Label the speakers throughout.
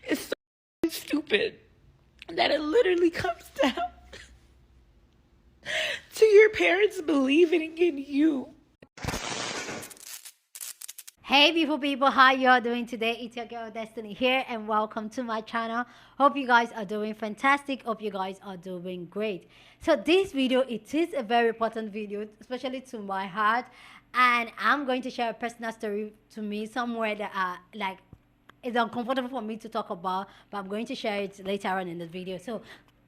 Speaker 1: It's so stupid that it literally comes down to your parents believing in you.
Speaker 2: Hey beautiful people, how y'all doing today? It's your girl Destiny here and welcome to my channel. Hope you guys are doing fantastic. Hope you guys are doing great. So this video, it is a very important video, especially to my heart, and I'm going to share a personal story to me somewhere that it's uncomfortable for me to talk about, but I'm going to share it later on in the video. So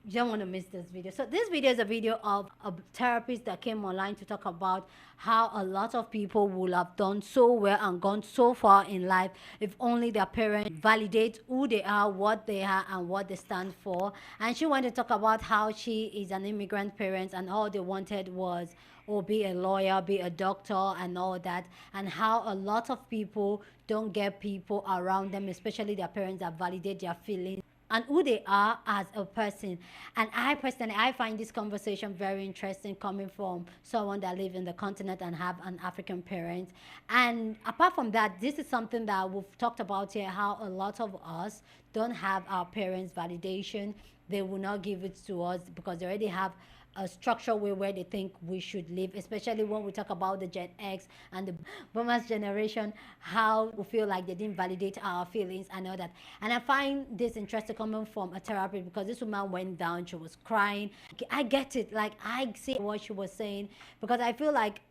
Speaker 2: you don't want to miss this video. So this video is a video of a therapist that came online to talk about how a lot of people will have done so well and gone so far in life if only their parents validate who they are, what they are, and what they stand for. And she wanted to talk about how she is an immigrant parent and all they wanted was or be a lawyer, be a doctor, and all that, and how a lot of people don't get people around them, especially their parents, that validate their feelings and who they are as a person. And I personally, I find this conversation very interesting coming from someone that lives in the continent and have an African parent. And apart from that, this is something that we've talked about here, how a lot of us don't have our parents' validation. They will not give it to us because they already have a structural way where they think we should live, especially when we talk about the Gen X and the boomers generation, how we feel like they didn't validate our feelings and all that. And I find this interesting coming from a therapist because this woman went down, she was crying. I get it, like I see what she was saying, because I feel like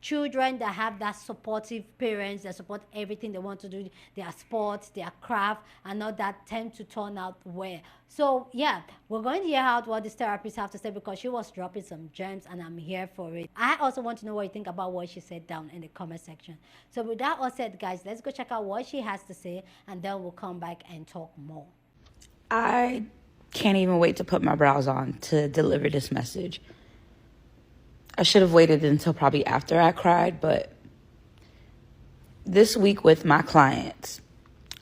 Speaker 2: children that have that supportive parents that support everything they want to do, their sports, their craft, and all that, tend to turn out well. So yeah, we're going to hear out what this therapist have to say because she was dropping some gems and I'm here for it. I also want to know what you think about what she said down in the comment section. So with that all said, guys, let's go check out what she has to say and then we'll come back and talk more.
Speaker 1: I can't even wait to put my brows on to deliver this message. I should have waited until probably after I cried, but this week with my clients,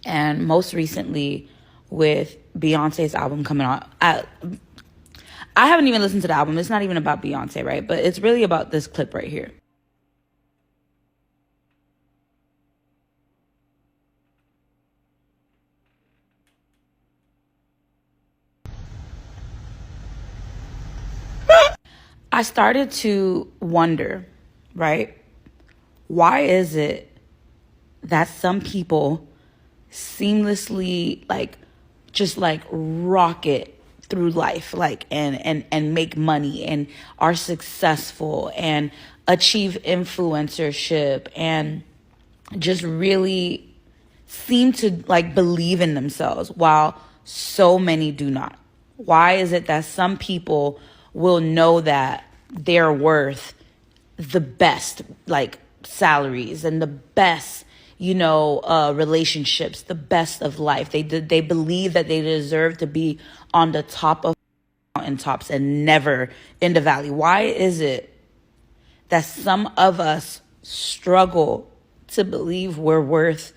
Speaker 1: and most recently with Beyonce's album coming out, I haven't even listened to the album. It's not even about Beyonce, right? But it's really about this clip right here. I started to wonder, right? Why is it that some people seamlessly just rocket through life, and make money and are successful and achieve influencership and just really seem to believe in themselves while so many do not? Why is it that some people will know that they're worth the best salaries and the best relationships, the best of life? They believe that they deserve to be on the top of mountaintops and never in the valley. Why is it that some of us struggle to believe we're worth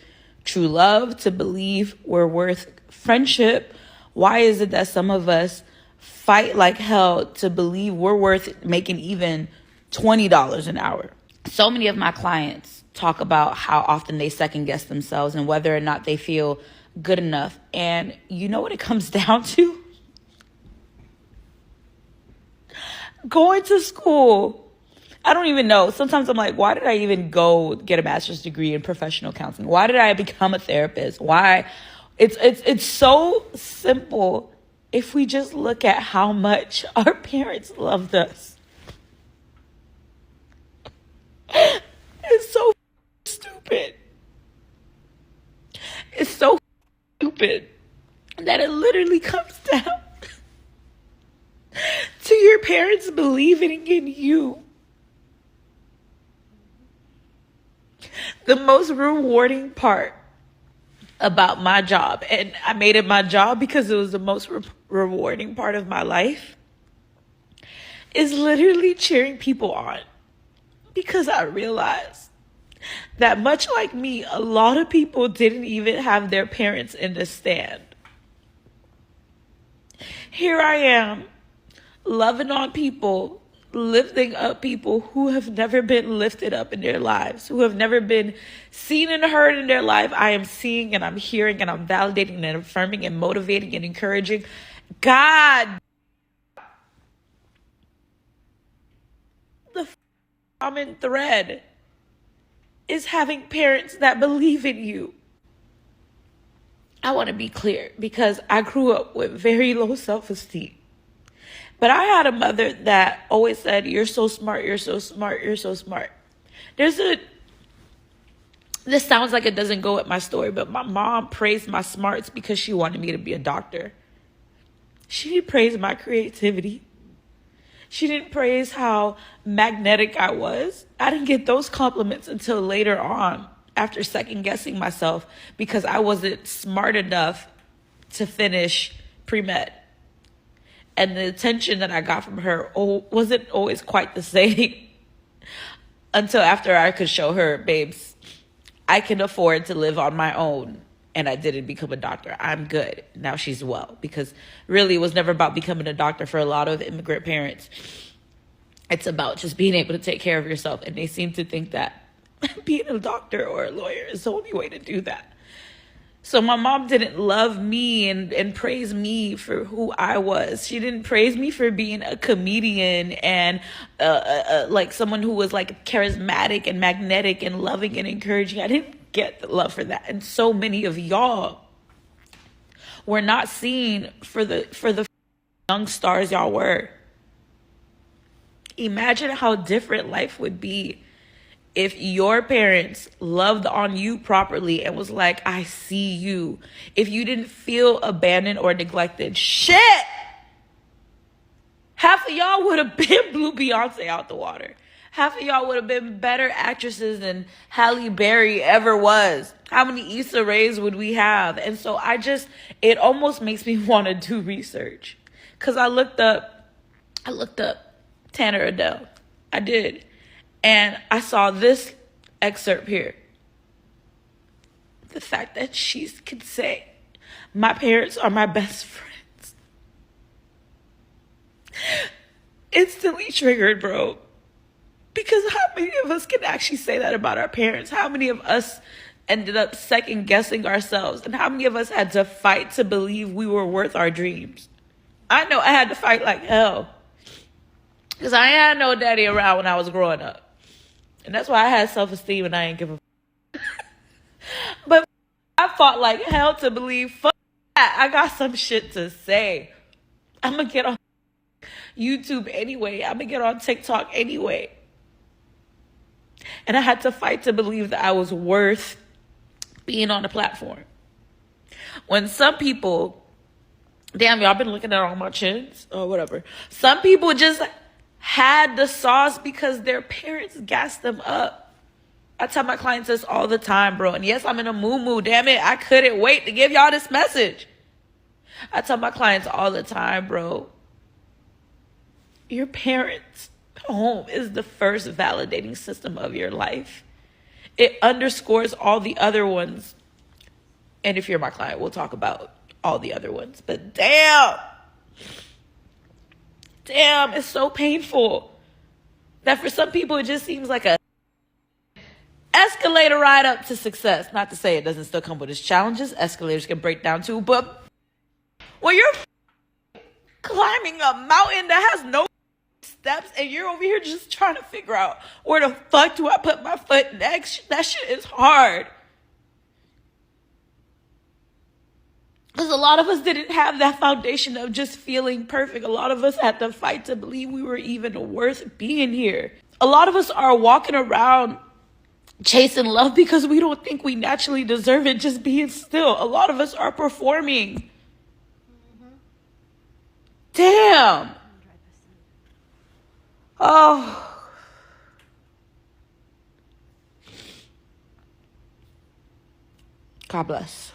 Speaker 1: true love, to believe we're worth friendship? Why is it that some of us fight like hell to believe we're worth making even $20 an hour? So many of my clients talk about how often they second guess themselves and whether or not they feel good enough. And you know what it comes down to? Going to school. I don't even know. Sometimes I'm like, why did I even go get a master's degree in professional counseling? Why did I become a therapist? Why? It's so simple if we just look at how much our parents loved us. It's so stupid. It's so stupid that it literally comes down to your parents believing in you. The most rewarding part about my job, and I made it my job because it was the most rewarding part of my life, is literally cheering people on. Because I realized that much like me, a lot of people didn't even have their parents in the stand. Here I am, loving on people lifting up people who have never been lifted up in their lives, who have never been seen and heard in their life. I am seeing and I'm hearing and I'm validating and affirming and motivating and encouraging. God, the common thread is having parents that believe in you. I want to be clear because I grew up with very low self-esteem. But I had a mother that always said, "You're so smart, you're so smart, you're so smart." This sounds like it doesn't go with my story, but my mom praised my smarts because she wanted me to be a doctor. She didn't praise my creativity. She didn't praise how magnetic I was. I didn't get those compliments until later on, after second guessing myself because I wasn't smart enough to finish pre-med. And the attention that I got from her wasn't always quite the same until after I could show her, babes, I can afford to live on my own. And I didn't become a doctor. I'm good. Now she's well. Because really, it was never about becoming a doctor for a lot of immigrant parents. It's about just being able to take care of yourself. And they seem to think that being a doctor or a lawyer is the only way to do that. So my mom didn't love me and praise me for who I was. She didn't praise me for being a comedian and like someone who was like charismatic and magnetic and loving and encouraging. I didn't get the love for that. And so many of y'all were not seen for the young stars y'all were. Imagine how different life would be if your parents loved on you properly and was like, "I see you." If you didn't feel abandoned or neglected, shit, half of y'all would have been blew Beyonce out the water. Half of y'all would have been better actresses than Halle Berry ever was. How many Issa Raes would we have? And so it almost makes me want to do research. Because I looked up Tanner Adele. I did. And I saw this excerpt here. The fact that she could say, "My parents are my best friends." Instantly triggered, bro. Because how many of us can actually say that about our parents? How many of us ended up second guessing ourselves? And how many of us had to fight to believe we were worth our dreams? I know I had to fight like hell. Because I had no daddy around when I was growing up. And that's why I had self-esteem and I ain't give a But I fought like hell to believe, fuck that. I got some shit to say. I'm going to get on YouTube anyway. I'm going to get on TikTok anyway. And I had to fight to believe that I was worth being on the platform. When some people, damn, y'all been looking at all my chins or whatever. Some people just had the sauce because their parents gassed them up. I tell my clients this all the time, bro. And yes, I'm in a moo-moo. Damn it, I couldn't wait to give y'all this message. I tell my clients all the time, bro. Your parents' home is the first validating system of your life. It underscores all the other ones. And if you're my client, we'll talk about all the other ones. But damn, it's so painful that for some people it just seems like a escalator ride up to success. Not to say it doesn't still come with its challenges. Escalators can break down too. But when you're climbing a mountain that has no steps and you're over here just trying to figure out where the fuck do I put my foot next, that shit is hard. Because a lot of us didn't have that foundation of just feeling perfect. A lot of us had to fight to believe we were even worth being here. A lot of us are walking around chasing love because we don't think we naturally deserve it just being still. A lot of us are performing. Damn. Oh. God bless.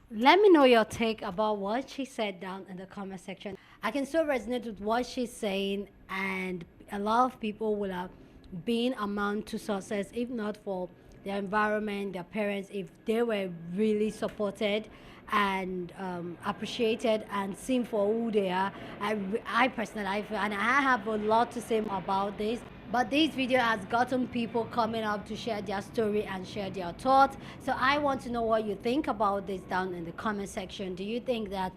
Speaker 2: Let me know your take about what she said down in the comment section. I can so resonate with what she's saying, and a lot of people will have been amount to success if not for their environment, their parents, if they were really supported and appreciated and seen for who they are. I personally, I feel, and I have a lot to say about this. But this video has gotten people coming up to share their story and share their thoughts. So I want to know what you think about this down in the comment section. Do you think that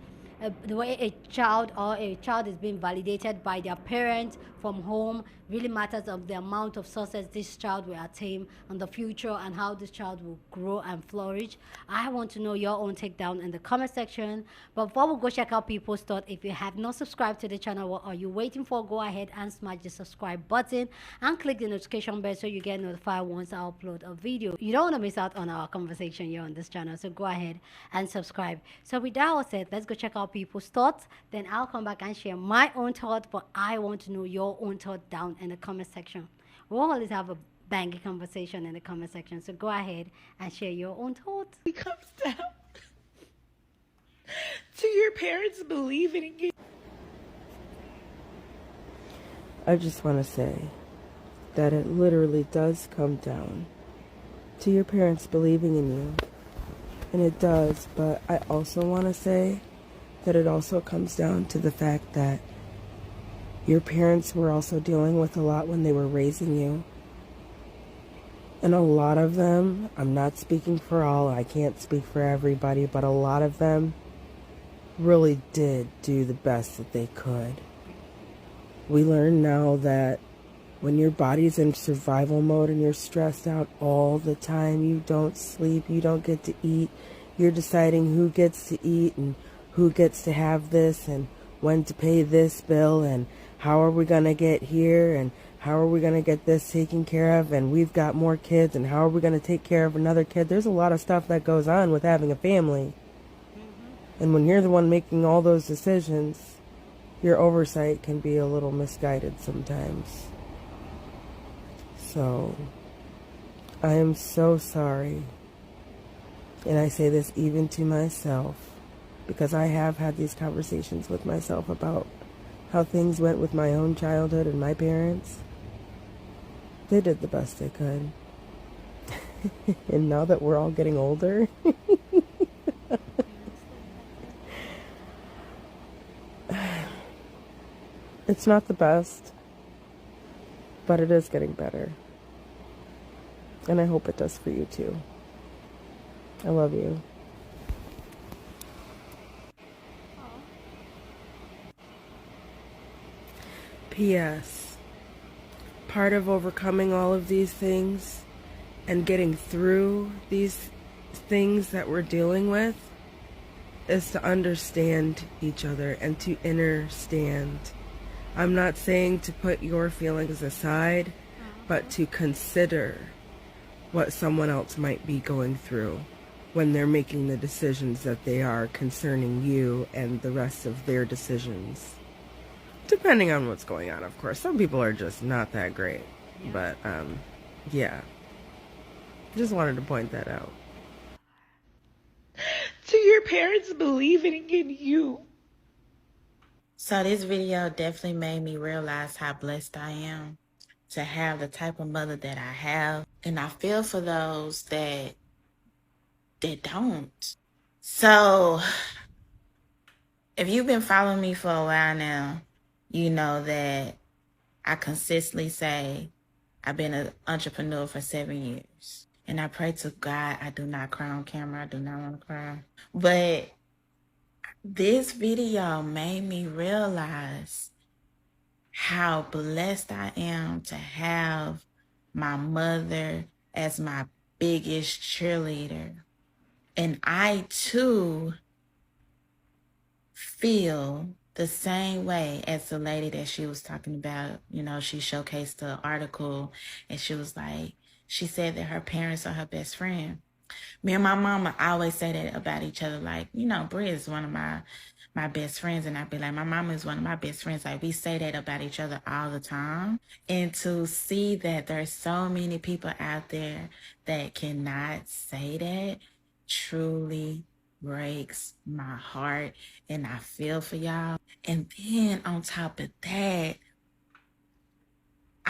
Speaker 2: the way a child is being validated by their parents from home really matters of the amount of success this child will attain in the future and how this child will grow and flourish? I want to know your own take down in the comment section. But before we go check out people's thoughts, if you have not subscribed to the channel, what are you waiting for? Go ahead and smash the subscribe button and click the notification bell so you get notified once I upload a video. You don't want to miss out on our conversation here on this channel, so go ahead and subscribe. So with that all said, let's go check out people's thoughts. Then I'll come back and share my own thoughts, but I want to know your own thought down in the comment section. We'll always have a banging conversation in the comment section, so go ahead and share your own thoughts.
Speaker 1: It comes down to your parents believing in you.
Speaker 3: I just want to say that it literally does come down to your parents believing in you. And it does, but I also want to say that it also comes down to the fact that your parents were also dealing with a lot when they were raising you. And a lot of them, I'm not speaking for all, I can't speak for everybody, but a lot of them really did do the best that they could. We learn now that when your body's in survival mode and you're stressed out all the time, you don't sleep, you don't get to eat, you're deciding who gets to eat and who gets to have this and when to pay this bill and how are we going to get here and how are we going to get this taken care of, and we've got more kids and how are we going to take care of another kid. There's a lot of stuff that goes on with having a family. And when you're the one making all those decisions, your oversight can be a little misguided sometimes. So, I am so sorry. And I say this even to myself, because I have had these conversations with myself about how things went with my own childhood and my parents. They did the best they could. And now that we're all getting older, it's not the best, but it is getting better. And I hope it does for you too. I love you. P.S. Part of overcoming all of these things and getting through these things that we're dealing with is to understand each other and to understand. I'm not saying to put your feelings aside, but to consider what someone else might be going through when they're making the decisions that they are concerning you and the rest of their decisions. Depending on what's going on, of course. Some people are just not that great. Yeah. But, yeah. Just wanted to point that out.
Speaker 1: To your parents believing in you.
Speaker 4: So this video definitely made me realize how blessed I am to have the type of mother that I have. And I feel for those that don't. So if you've been following me for a while now, you know that I consistently say I've been an entrepreneur for 7 years. And I pray to God I do not cry on camera. I do not want to cry. But this video made me realize how blessed I am to have my mother as my biggest cheerleader. And I too feel the same way as the lady that she was talking about. You know, she showcased the article and she was like, she said that her parents are her best friend. Me and my mama always say that about each other. Like, you know, Bria is one of my best friends. And I'd be like, my mama is one of my best friends. Like, we say that about each other all the time. And to see that there's so many people out there that cannot say that truly breaks my heart. And I feel for y'all. And then on top of that,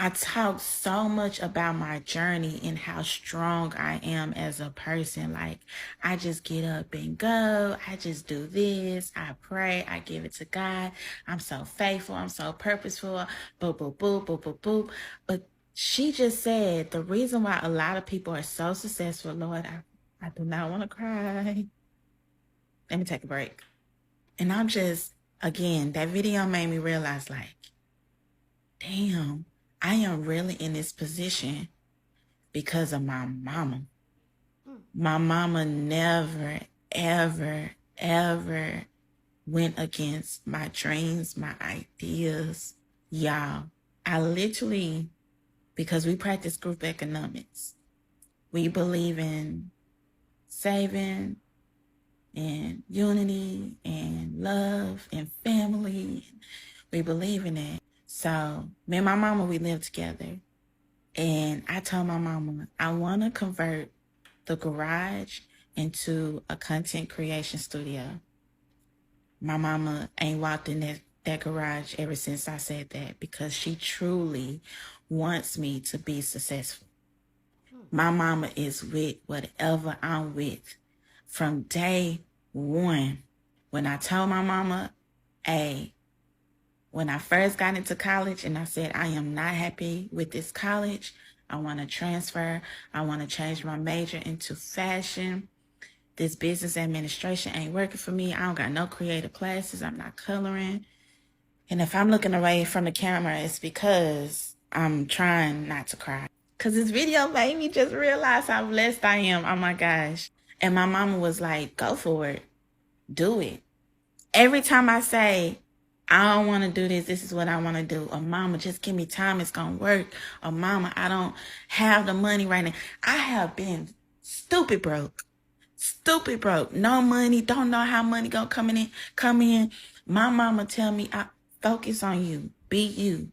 Speaker 4: I talk so much about my journey and how strong I am as a person. Like, I just get up and go. I just do this. I pray. I give it to God. I'm so faithful. I'm so purposeful. Boop, boop, boop, boop, boop, boop. But she just said the reason why a lot of people are so successful, Lord, I do not want to cry. Let me take a break. And I'm just, again, that video made me realize, like, damn, I am really in this position because of my mama. My mama never, ever, ever went against my dreams, my ideas. Y'all, I literally, because we practice group economics, we believe in saving and unity and love and family. We believe in it. So me and my mama, we live together. And I told my mama, I want to convert the garage into a content creation studio. My mama ain't walked in that garage ever since I said that, because she truly wants me to be successful. My mama is with whatever I'm with from day one. When I told my mama, hey, when I first got into college and I said, I am not happy with this college, I want to transfer, I want to change my major into fashion. This business administration ain't working for me. I don't got no creative classes. I'm not coloring. And if I'm looking away from the camera, it's because I'm trying not to cry. Because this video made me just realize how blessed I am. Oh my gosh. And my mama was like, go for it. Do it. Every time I say, I don't want to do this, this is what I want to do. Or mama, just give me time, it's going to work. Or mama, I don't have the money right now. I have been stupid broke. Stupid broke. No money. Don't know how money gonna come in. My mama tell me, I focus on you. Be you.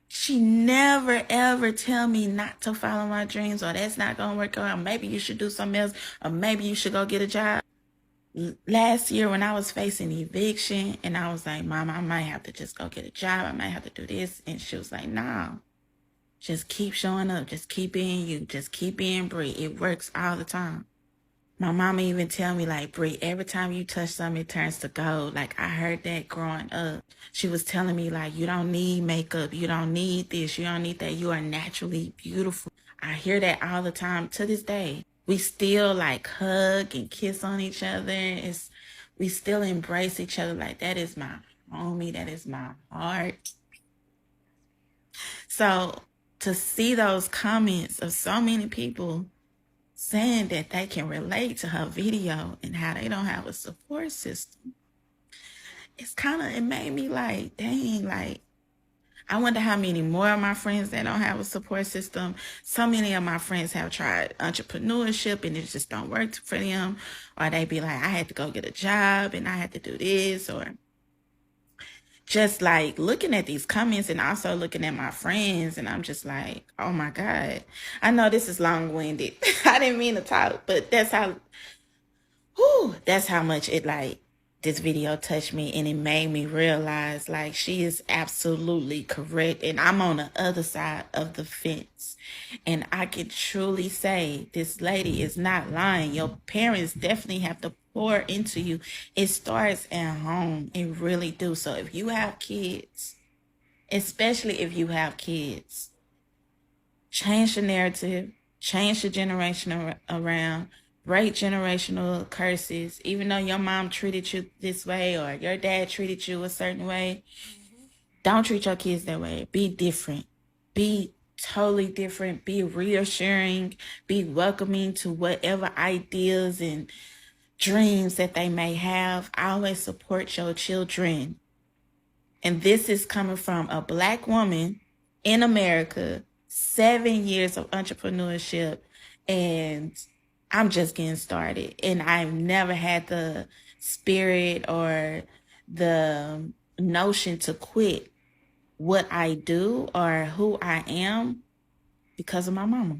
Speaker 4: She never ever tell me not to follow my dreams, or that's not gonna work out. Maybe you should do something else, or maybe you should go get a job. Last year when I was facing eviction and I was like, Mama, I might have to just go get a job. I might have to do this. And she was like, no, just keep showing up. Just keep being you. Just keep being Bree. It works all the time. My mama even tell me, like, Bree, every time you touch something, it turns to gold. Like, I heard that growing up. She was telling me, like, you don't need makeup. You don't need this. You don't need that. You are naturally beautiful. I hear that all the time to this day. We still, like, hug and kiss on each other. We still embrace each other. Like, that is my homie. That is my heart. So, to see those comments of so many people saying that they can relate to her video and how they don't have a support system, it made me like, dang, like, I wonder how many more of my friends that don't have a support system. So many of my friends have tried entrepreneurship and it just don't work for them. Or they be like, I had to go get a job and I had to do this. Or just like looking at these comments and also looking at my friends, and I'm just like, oh my God. I know this is long-winded. I didn't mean to talk, but that's how much it, like, this video touched me, and it made me realize, like, she is absolutely correct, and I'm on the other side of the fence, and I can truly say this lady is not lying. Your parents definitely have to pour into you. It starts at home. It really do. So if you have kids, especially if you have kids, change the narrative, change the generation around, break generational curses. Even though your mom treated you this way or your dad treated you a certain way, don't treat your kids that way. Be different. Be totally different. Be reassuring. Be welcoming to whatever ideas and dreams that they may have. Always support your children. And this is coming from a Black woman in America, 7 years of entrepreneurship, and I'm just getting started. And I've never had the spirit or the notion to quit what I do or who I am because of my mama.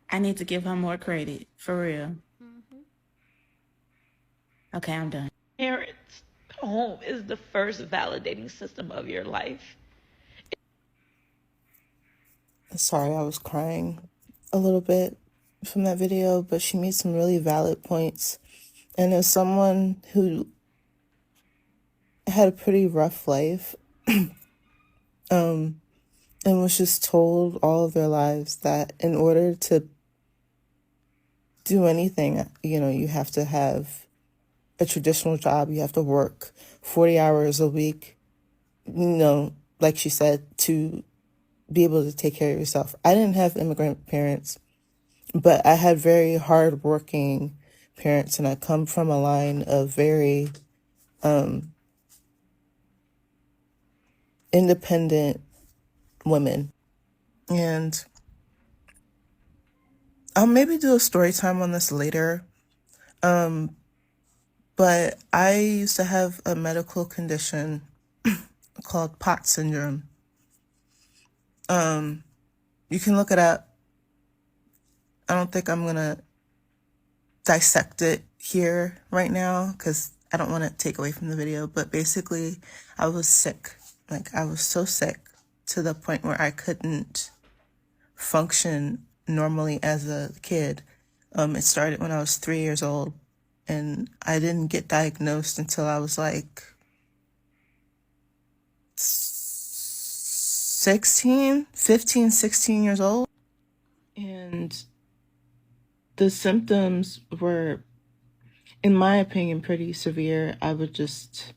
Speaker 4: I need to give her more credit, for real. Okay, I'm done.
Speaker 5: Parents,
Speaker 1: home is the first validating system of your life.
Speaker 5: Sorry, I was crying a little bit from that video, but she made some really valid points. And as someone who had a pretty rough life, and was just told all of their lives that in order to do anything, you have to have a traditional job. You have to work 40 hours a week, like she said, to be able to take care of yourself. I didn't have immigrant parents, but I had very hardworking parents, and I come from a line of very independent women. And I'll maybe do a story time on this later. But I used to have a medical condition called POTS syndrome. You can look it up. I don't think I'm gonna dissect it here right now because I don't want to take away from the video. But basically, I was sick. Like, I was so sick to the point where I couldn't function normally as a kid. It started when I was 3 years old, and I didn't get diagnosed until I was like 16 years old. And the symptoms were, in my opinion, pretty severe. I would just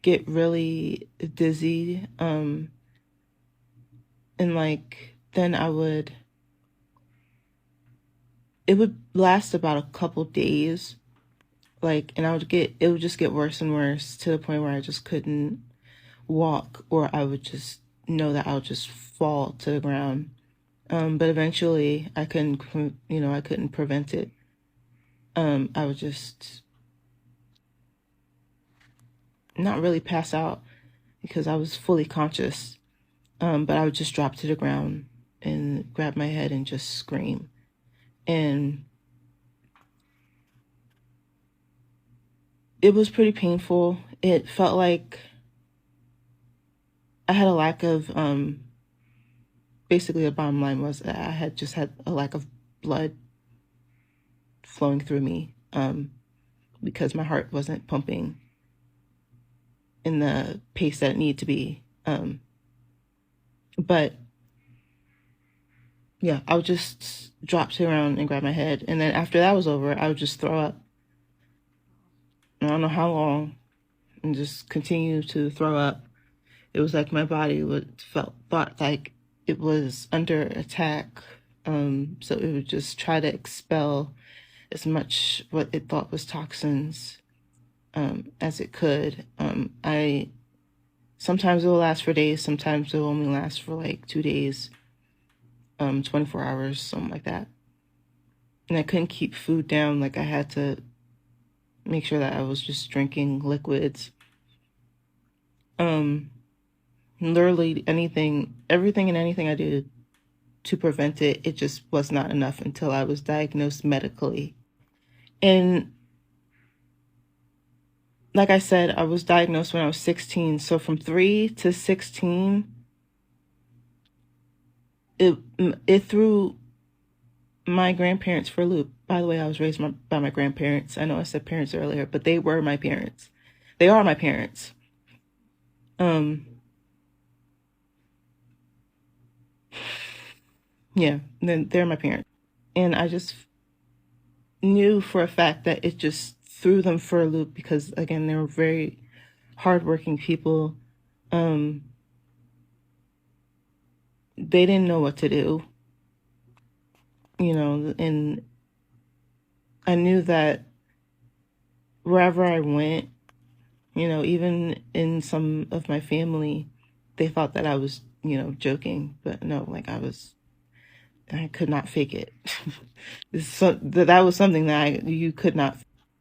Speaker 5: get really dizzy. And then it would last about a couple days. And it would just get worse and worse to the point where I just couldn't walk, or I would just know that I would just fall to the ground. But eventually I couldn't prevent it. I would just not really pass out because I was fully conscious. But I would just drop to the ground and grab my head and just scream. And it was pretty painful. It felt like I had a lack of, basically the bottom line was that I had just had a lack of blood flowing through me, because my heart wasn't pumping in the pace that it needed to be. But yeah, I would just drop to the ground and grab my head. And then after that was over, I would just throw up. I don't know how long, and just continue to throw up. It was like my body thought like it was under attack. So it would just try to expel as much what it thought was toxins as it could. Sometimes it will last for days. Sometimes it will only last for like 2 days, 24 hours, something like that. And I couldn't keep food down. Like, I had to make sure that I was just drinking liquids. Literally everything and anything I did to prevent it, it just was not enough until I was diagnosed medically. And like I said, I was diagnosed when I was 16. So from 3 to 16, it threw my grandparents for a loop. By the way, I was raised by my grandparents. I know I said parents earlier, but they were my parents. They are my parents. Yeah, then they're my parents. And I just knew for a fact that it just threw them for a loop because, again, they were very hardworking people. They didn't know what to do, and I knew that wherever I went, even in some of my family, they thought that I was, joking, but no, like I could not fake it. That was something that you could not.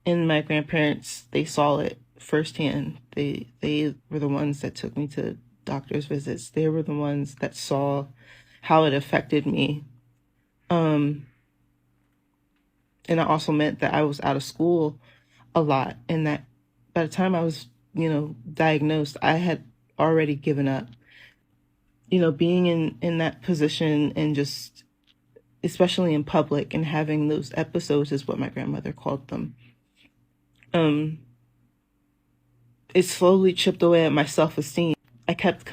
Speaker 5: And my grandparents, they saw it firsthand. They were the ones that took me to doctor's visits. They were the ones that saw how it affected me. And it also meant that I was out of school a lot, and that by the time I was, diagnosed, I had already given up. Being in that position and just, especially in public, and having those episodes is what my grandmother called them. It slowly chipped away at my self-esteem. I kept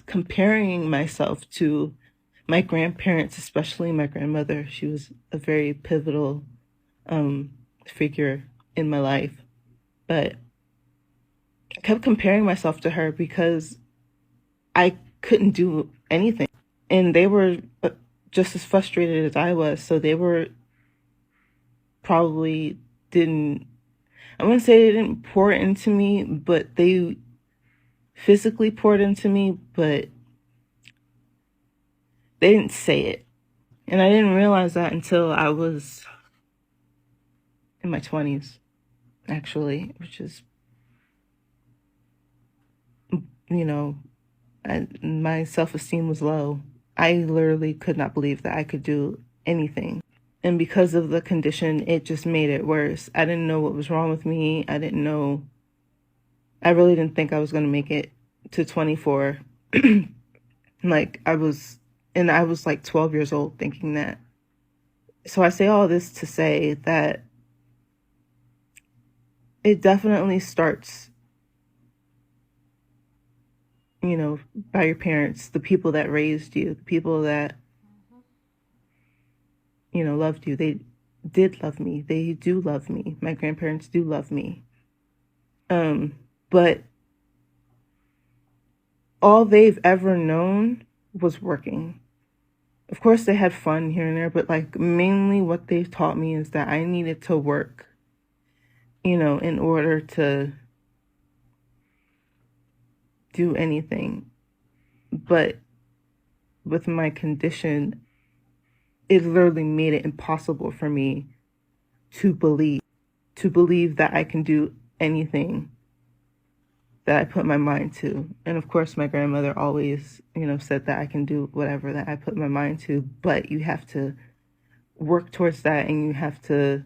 Speaker 5: comparing myself to my grandparents, especially my grandmother. She was a very pivotal figure in my life. But I kept comparing myself to her because I couldn't do anything. And they were just as frustrated as I was. So they were probably I wouldn't say they didn't pour into me, but they physically poured into me, but they didn't say it. And I didn't realize that until I was in my 20s, actually, which is, my self-esteem was low. I literally could not believe that I could do anything. And because of the condition, it just made it worse. I didn't know what was wrong with me. I really didn't think I was going to make it to 24. I was like 12 years old thinking that. So I say all this to say that it definitely starts, by your parents, the people that raised you, the people that, loved you. They did love me. They do love me. My grandparents do love me. But all they've ever known was working. Of course, they had fun here and there, but mainly what they've taught me is that I needed to work, in order to do anything. But with my condition, it literally made it impossible for me to believe that I can do anything that I put my mind to. And of course, my grandmother always, said that I can do whatever that I put my mind to, but you have to work towards that, and you have to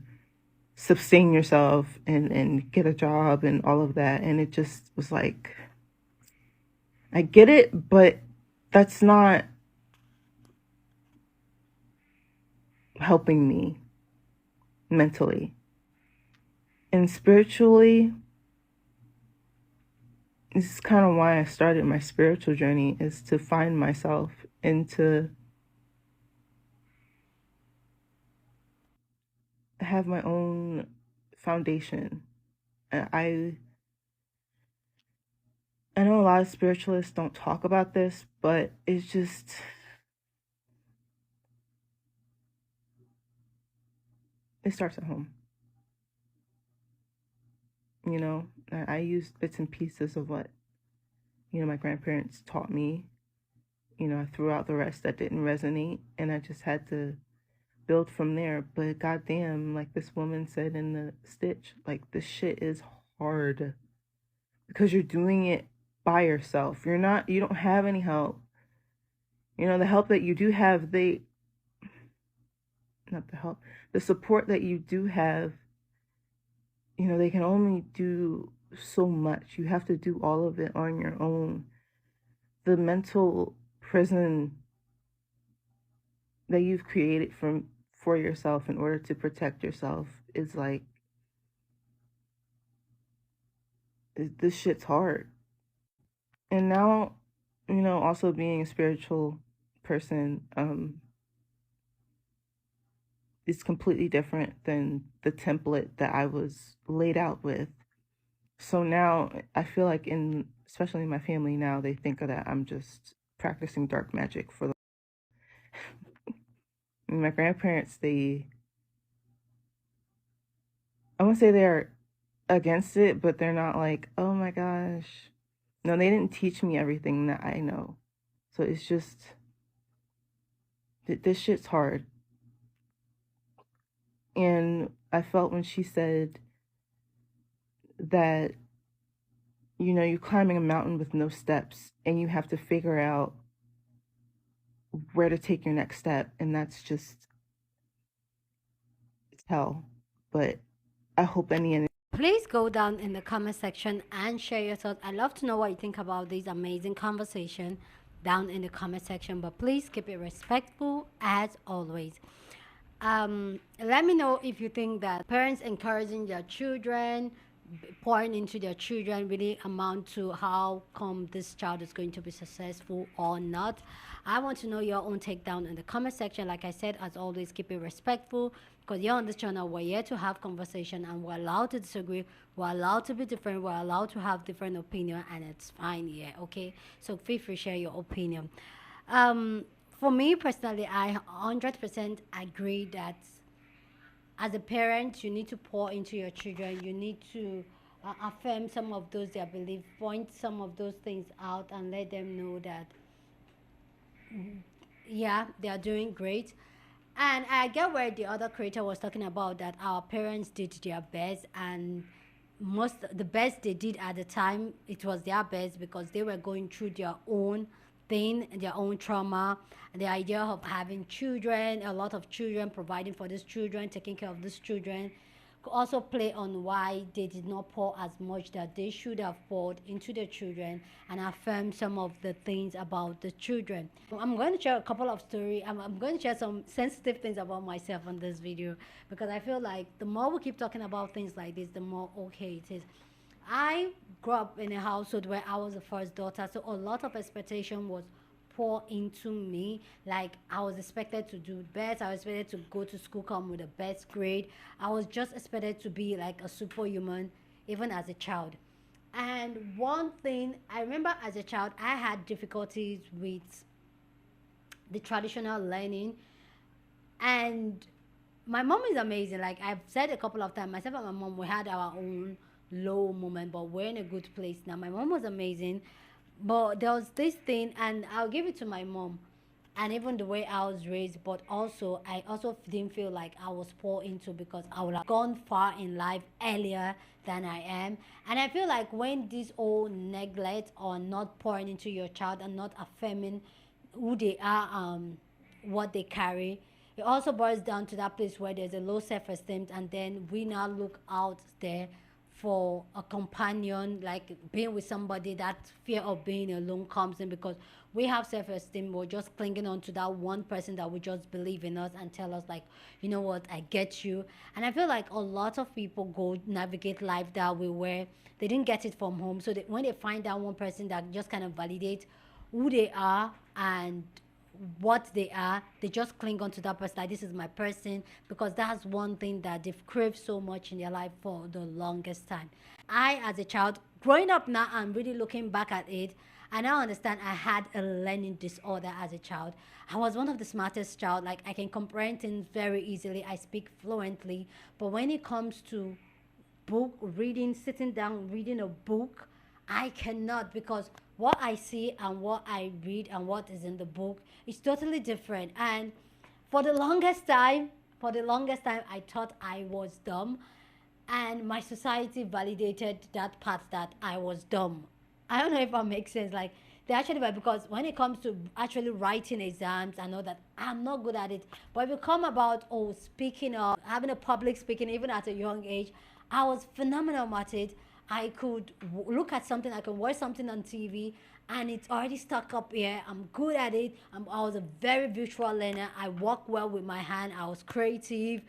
Speaker 5: sustain yourself and get a job and all of that. And it just was like, I get it, but that's not helping me mentally. And spiritually, this is kind of why I started my spiritual journey, is to find myself and to have my own foundation. I know a lot of spiritualists don't talk about this, but it's just, it starts at home. I use bits and pieces of what, my grandparents taught me. I threw out the rest that didn't resonate, and I just had to build from there. But goddamn, like this woman said in the stitch, this shit is hard because you're doing it by yourself. You don't have any help. The help that you do have, the support that you do have, they can only do so much. You have to do all of it on your own. The mental prison that you've created for yourself in order to protect yourself is this shit's hard. And now, also being a spiritual person, is completely different than the template that I was laid out with. So now I feel like especially in my family now, they think that I'm just practicing dark magic for my grandparents. I wouldn't say they're against it, but they're not like, oh my gosh. No, they didn't teach me everything that I know. So it's just, this shit's hard. And I felt when she said that, you're climbing a mountain with no steps, and you have to figure out where to take your next step. And that's just, it's hell. But I hope
Speaker 2: Please go down in the comment section and share your thoughts. I love to know what you think about this amazing conversation down in the comment section, but please keep it respectful as always. Let me know if you think that parents encouraging their children, pouring into their children really amount to how come this child is going to be successful or not. I want to know your own take down in the comment section. Like I said, as always, keep it respectful, because you're on this channel, we're here to have conversation and we're allowed to disagree, we're allowed to be different, we're allowed to have different opinion, and it's fine here, okay? So feel free to share your opinion. For me personally, I 100% agree that as a parent, you need to pour into your children. You need to affirm some of those their beliefs, point some of those things out, and let them know that, yeah, they are doing great. And I get where the other creator was talking about that our parents did their best, and the best they did at the time, it was their best because they were going through their own thing, their own trauma. The idea of having children, a lot of children, providing for these children, taking care of these children, could also play on why they did not pour as much that they should have poured into the children, and affirm some of the things about the children. I'm going to share a couple of stories. I'm going to share some sensitive things about myself on this video, because I feel like the more we keep talking about things like this, the more okay it is. I grew up in a household where I was the first daughter, so a lot of expectation was pour into me. Like, I was expected to do best, I was expected to go to school, come with the best grade. I was just expected to be like a superhuman, even as a child. And one thing I remember as a child, I had difficulties with the traditional learning. And my mom is amazing. Like I've said a couple of times, myself and my mom, we had our own low moment, but we're in a good place now. My mom was amazing, but there was this thing, and I'll give it to my mom, and even the way I was raised, but also I also didn't feel like I was poured into, because I would have gone far in life earlier than I am. And I feel like when this whole neglect or not pouring into your child and not affirming who they are, what they carry, it also boils down to that place where there's a low self-esteem, and then we now look out there for a companion, like being with somebody. That fear of being alone comes in, because we have self-esteem, we're just clinging on to that one person that we just believe in us and tell us like, you know what, I get you. And I feel like a lot of people go navigate life that way, where they didn't get it from home, so when they find that one person that just kind of validates who they are and what they are, they just cling on to that person, like this is my person, because that's one thing that they've craved so much in their life for the longest time. I, as a child, growing up now and really looking back at it, I now understand I had a learning disorder as a child. I was one of the smartest child. Like, I can comprehend things very easily, I speak fluently, but when it comes to book reading, sitting down reading a book, I cannot, because what I see and what I read and what is in the book is totally different. And for the longest time, I thought I was dumb, and my society validated that part that I was dumb. I don't know if that makes sense. Like, they actually were, because when it comes to actually writing exams, I know that I'm not good at it. But if it come about speaking or having a public speaking, even at a young age, I was phenomenal at it. I could look at something, I could watch something on TV, and it's already stuck up here. I'm good at it. I was a very visual learner. I work well with my hand. I was creative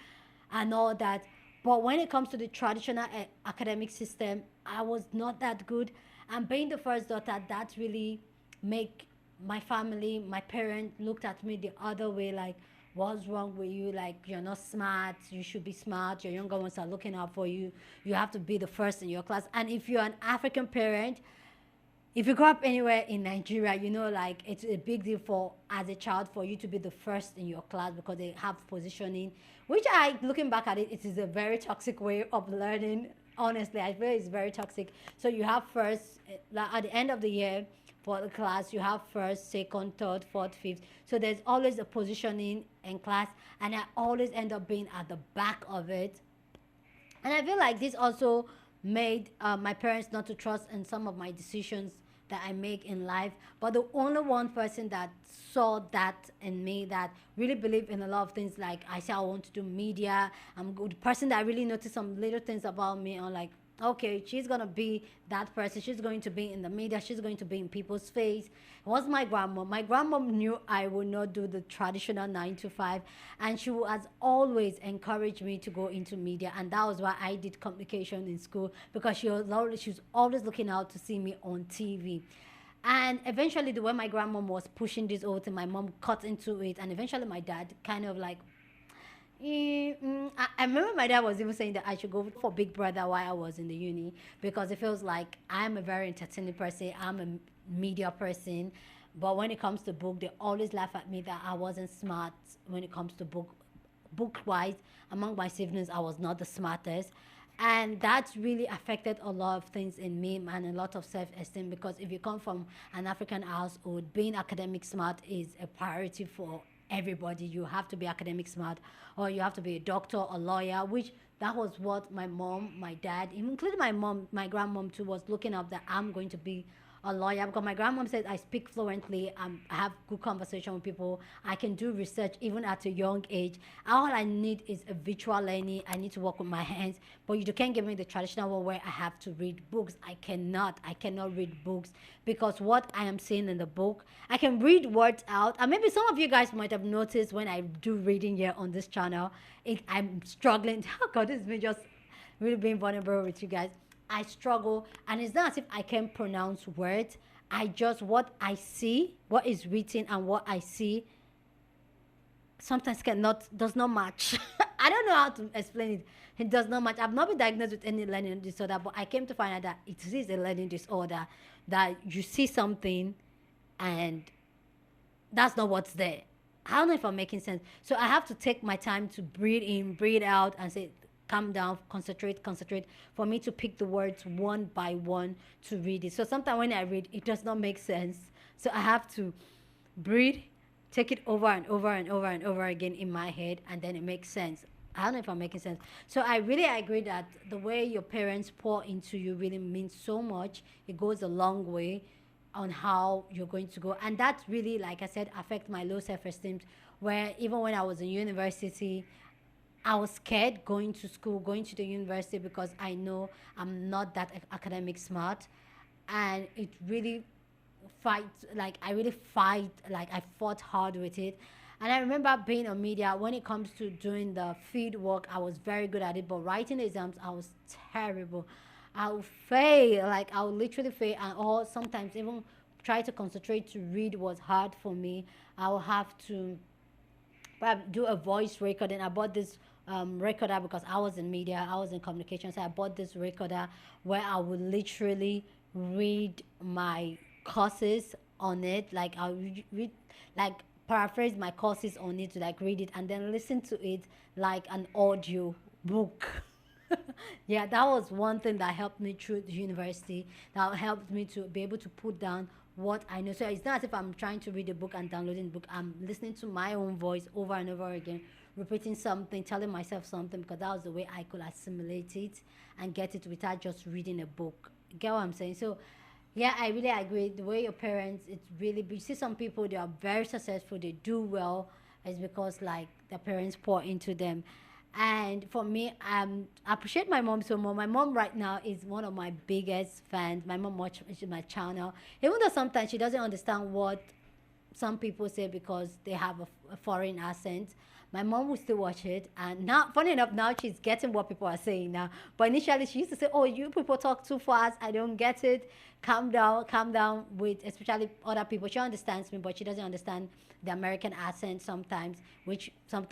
Speaker 2: and all that. But when it comes to the traditional academic system, I was not that good. And being the first daughter, that really make my family, my parents looked at me the other way, like, what's wrong with you? Like, you're not smart. You should be smart. Your younger ones are looking out for you. You have to be the first in your class. And if you're an African parent, if you grow up anywhere in Nigeria, you know, like, it's a big deal for, as a child, for you to be the first in your class, because they have positioning, which looking back at it, it is a very toxic way of learning. Honestly, I feel it's very toxic. So you have first, like, at the end of the year, for the class, you have first, second, third, fourth, fifth. So there's always a positioning in class, and I always end up being at the back of it. And I feel like this also made my parents not to trust in some of my decisions, that I make in life. But the only one person that saw that in me, that really believed in a lot of things, like I said, I want to do media. I'm a good person that really noticed some little things about me. I'm like, okay, she's gonna be that person. She's going to be in the media. She's going to be in people's face. It was my grandma. My grandma knew I would not do the traditional 9 to 5, and she has always encouraged me to go into media. And that was why I did communication in school, because she was always looking out to see me on TV. And eventually, the way my grandma was pushing this whole thing, my mom cut into it, and eventually my dad kind of like, I remember my dad was even saying that I should go for Big Brother while I was in the uni, because it feels like I'm a very entertaining person. I'm a media person. But when it comes to book, they always laugh at me that I wasn't smart when it comes to book wise. Among my siblings, I was not the smartest. And that's really affected a lot of things in me and a lot of self-esteem, because if you come from an African household, being academic smart is a priority for everybody. You have to be academic smart, or you have to be a doctor, a lawyer, which that was what my mom, my dad, including my mom, my grandmom too, was looking up, that I'm going to be a lawyer, because my grandmom said I speak fluently. I have good conversation with people. I can do research even at a young age. All I need is a visual learning. I need to work with my hands. But you can't give me the traditional one where I have to read books. I cannot. I cannot read books, because what I am seeing in the book, I can read words out. And maybe some of you guys might have noticed when I do reading here on this channel, I'm struggling. Oh God, this is me just really being vulnerable with you guys. I struggle, and it's not as if I can pronounce words. I just, what I see, what is written, and what I see sometimes does not match. I don't know how to explain it. It does not match. I've not been diagnosed with any learning disorder, but I came to find out that it is a learning disorder, that you see something and that's not what's there. I don't know if I'm making sense. So I have to take my time to breathe in, breathe out, and say, calm down, concentrate, for me to pick the words one by one to read it. So sometimes when I read, it does not make sense. So I have to breathe, take it over and over and over and over again in my head, and then it makes sense. I don't know if I'm making sense. So I really agree that the way your parents pour into you really means so much. It goes a long way on how you're going to go. And that really, like I said, affect my low self-esteem, where even when I was in university, I was scared going to school, going to the university, because I know I'm not that academic smart. And it really I fought hard with it. And I remember being on media, when it comes to doing the field work, I was very good at it, but writing exams, I was terrible. I would fail, like I would literally fail, and or sometimes even try to concentrate to read was hard for me. I will have to do a voice recording. I bought this recorder because I was in media, I was in communications. So I bought this recorder where I would literally read my courses on it. Like I would read, like paraphrase my courses on it, to like read it and then listen to it like an audio book. Yeah, that was one thing that helped me through the university. That helped me to be able to put down what I know. So it's not as if I'm trying to read a book and downloading the book. I'm listening to my own voice over and over again, repeating something, telling myself something, because that was the way I could assimilate it and get it without just reading a book. Get what I'm saying? So yeah, I really agree. The way your parents, it's really, you see some people, they are very successful, they do well, it's because like their parents pour into them. And for me, I appreciate my mom so much. My mom right now is one of my biggest fans. My mom watches my channel, even though sometimes she doesn't understand what some people say because they have a foreign accent. My mom will still watch it, and now, funny enough, now she's getting what people are saying now. But initially, she used to say, "Oh, you people talk too fast. I don't get it. Calm down, calm down." With especially other people, she understands me, but she doesn't understand the American accent sometimes. Which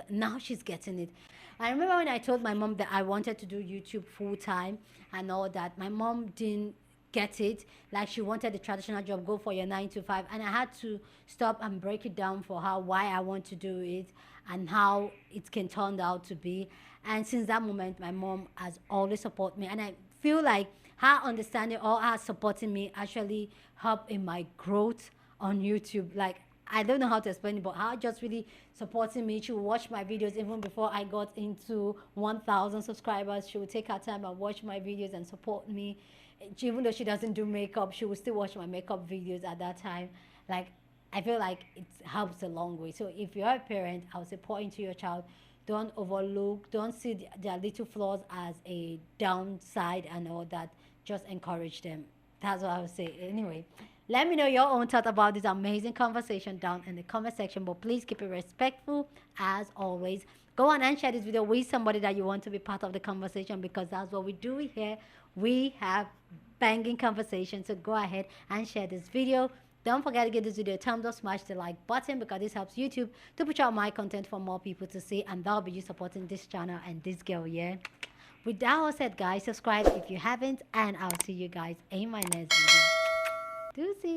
Speaker 2: now she's getting it. I remember when I told my mom that I wanted to do YouTube full time and all that. My mom didn't get it. Like she wanted the traditional job, go for your 9 to 5, and I had to stop and break it down for her why I want to do it and how it can turn out to be. And since that moment, my mom has always supported me, and I feel like her understanding or her supporting me actually helped in my growth on YouTube. Like I don't know how to explain it, but her just really supporting me. She would watch my videos even before I got into 1,000 subscribers. She would take her time and watch my videos and support me. even though she doesn't do makeup, she will still watch my makeup videos at that time. Like, I feel like it helps a long way. So if you're a parent, I would say pour into your child. Don't overlook, don't see their little flaws as a downside and all that. Just encourage them. That's what I would say. Anyway, let me know your own thought about this amazing conversation down in the comment section. But please keep it respectful as always. Go on and share this video with somebody that you want to be part of the conversation, because that's what we do here. We have banging conversation. So go ahead and share this video. Don't forget to give this video a thumbs up, smash the like button, because this helps YouTube to push out my content for more people to see, and that'll be you supporting this channel and this girl, yeah. With that all said, guys, subscribe if you haven't, and I'll see you guys in my next video. Deuces.